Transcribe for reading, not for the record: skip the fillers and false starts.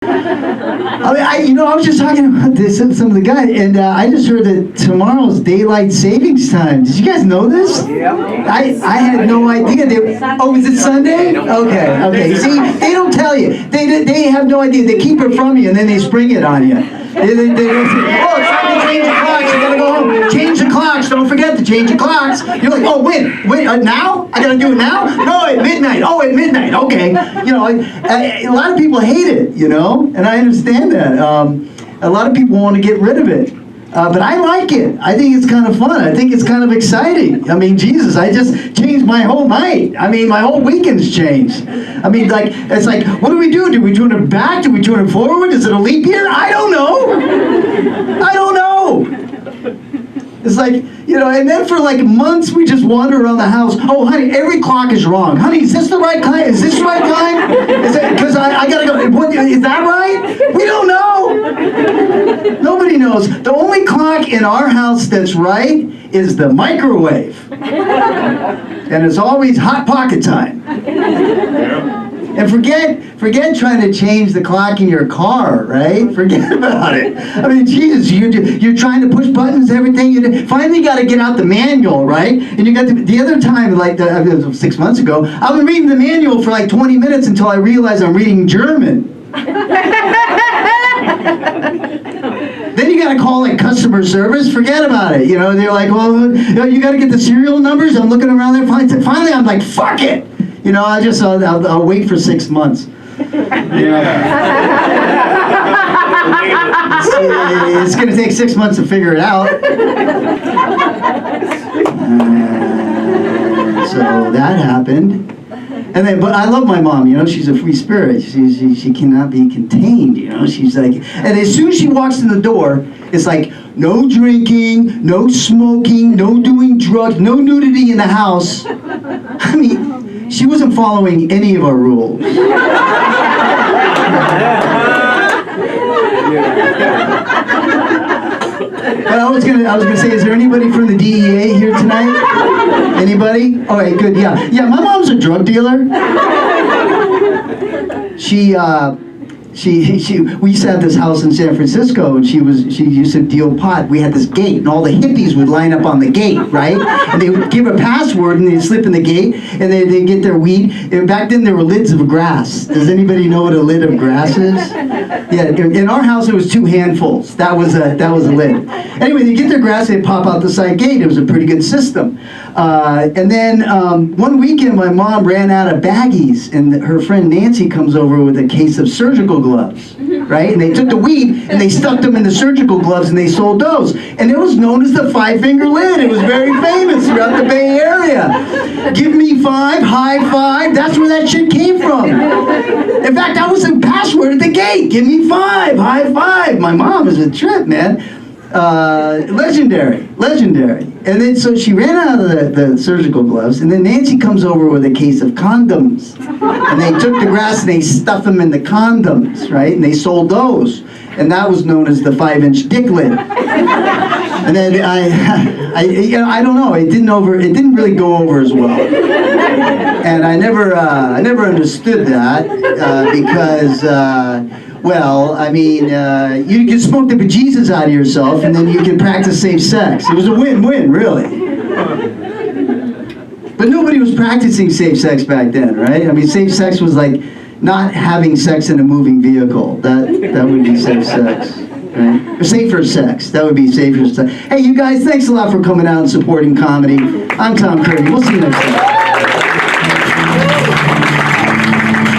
I was just talking about this with some of the guys, and I just heard that tomorrow's daylight savings time. Did you guys know this? I had no idea. Is it Sunday? Okay. See, they don't tell you. They have no idea. They keep it from you, and then they spring it on you. They don't say, oh, it's time to change the clocks. You gotta go home. Change the clocks. Don't forget to change the clocks. You're like, oh, wait, now? I gotta do it now? No, at midnight. Oh, at midnight. Okay. A lot of people hate it, and I understand that. A lot of people want to get rid of it. But I like it. I think it's kind of fun. I think it's kind of exciting. I mean, Jesus, I just changed my whole night. I mean, my whole weekend's changed. I mean, it's like, what do we do? Do we turn it back? Do we turn it forward? Is it a leap year? I don't know. It's like, and then for like months we just wander around the house. Oh, honey, every clock is wrong. Honey, is this the right time? Is this the right time? Because I gotta go. Is that right? We don't know. Nobody knows. The only clock in our house that's right is the microwave. And it's always Hot Pocket time. And forget trying to change the clock in your car, right? Forget about it. I mean, Jesus, you're trying to push buttons, everything. You finally got to get out the manual, right? And you got the other time, like 6 months ago, I've been reading the manual for like 20 minutes until I realized I'm reading German. Then you got to call like customer service. Forget about it. They're like, well, you got to get the serial numbers. I'm looking around there. Finally, I'm like, fuck it. I'll wait for 6 months. It's going to take 6 months to figure it out. So that happened. And then, but I love my mom, she's a free spirit. She cannot be contained, She's like, and as soon as she walks in the door, it's like, no drinking, no smoking, no doing drugs, no nudity in the house. I mean, she wasn't following any of our rules. But I was gonna say, is there anybody from the DEA here tonight? Anybody? All right, good. Yeah. My mom's a drug dealer. We used to have this house in San Francisco, and she used to deal pot. We had this gate, and all the hippies would line up on the gate, right? And they would give a password, and they'd slip in the gate, and they'd get their weed. And back then, there were lids of grass. Does anybody know what a lid of grass is? Yeah, in our house, it was 2 handfuls. That was a lid. Anyway, they get their grass, they pop out the side gate. It was a pretty good system. And then one weekend, my mom ran out of baggies, and her friend Nancy comes over with a case of surgical gloves, right? And they took the weed, and they stuck them in the surgical gloves, and they sold those. And it was known as the 5-finger lid. It was very famous throughout the Bay Area. Give me 5, high 5. That's where that shit came from. In fact, that was the password at the gate. Give me 5, high 5. My mom is a trip, man. Legendary. And then so she ran out of the surgical gloves, and then Nancy comes over with a case of condoms, and they took the grass and they stuffed them in the condoms, right? And they sold those, and that was known as the 5-inch dick lid. And then I don't know, it didn't really go over as well, and I never understood that because. Well, I mean, you can smoke the bejesus out of yourself, and then you can practice safe sex. It was a win-win, really. But nobody was practicing safe sex back then, right? I mean, safe sex was like not having sex in a moving vehicle. That would be safe sex, right? Or safer sex. That would be safer sex. Hey, you guys, thanks a lot for coming out and supporting comedy. I'm Tom Kearney. We'll see you next time.